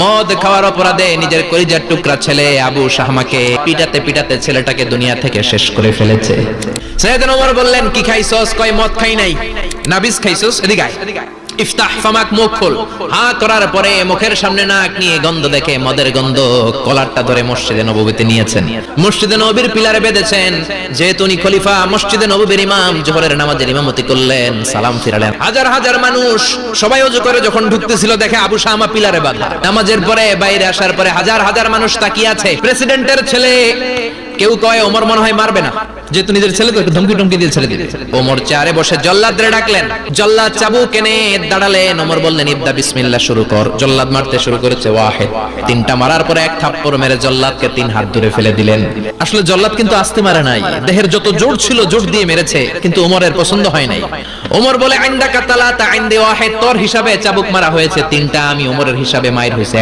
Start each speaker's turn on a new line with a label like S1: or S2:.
S1: মদ খাওয়ার অপরাধে নিজের কলিজার টুকরা ছেলে আবু শাহমাকে পিটাতে পিটাতে ছেলেটাকে দুনিয়া থেকে শেষ করে ফেলেছে। সাইয়েদনা ওমর বললেন, কি খাইছস? কয় মদ খাই নাই। নাবিস খাইছস? এদিকে আয়। ইফতাহ ফামাক, মুখ খোল। হা করার পরে মুখের সামনে নাক নিয়ে গন্ধ দেখে মদের গন্ধ, কলারটা ধরে মসজিদে নববীতে নিয়েছেন। মসজিদে নববীর পিলারে বেঁধেছেন। যেহেতু উনি খলিফা, মসজিদে নববীর ইমাম, জোহরের নামাজের ইমামতি করলেন, সালাম ফিরালেন। হাজার হাজার মানুষ সবাই ওযু করে যখন ঢুকতেছিল দেখে আবু শামা পিলারে বাঁধা। নামাজের পরে বাইরে আসার পরে হাজার হাজার মানুষ তাকিয়ে আছে। প্রেসিডেন্টের ছেলে। কেউ কয় ওমর মনে হয় মারবে না, যেহেতু নিজের ছেলে তো ধমকি টমকি দিয়ে ছেড়ে দিবে। ওমর চেয়ারে বসে জল্লাদরে ডাকলেন। জল্লাদ চাবুক এনে দাঁড়ালেন। ওমর বললেন, ইবদা বিসমিল্লাহ, শুরু কর। জল্লাদ মারতে শুরু করেছে। ওয়াহিদ, তিনটা মারার পরে এক থাপ্পড় মেরে জল্লাদকে 3 হাত দূরে ফেলে দিলেন। আসলে জল্লাদ কিন্তু আস্তে মারে নাই, দেহের যত জোর ছিল জোর দিয়ে মেরেছে, কিন্তু ওমরের পছন্দ হয় নাই। ওমর বলে, আইন্দা কাতালা তা আইন্দে ওয়াহিদ, তোর হিসাবে চাবুক মারা হয়েছে 3টা, আমি ওমরের হিসাবে মায়ের হয়েছে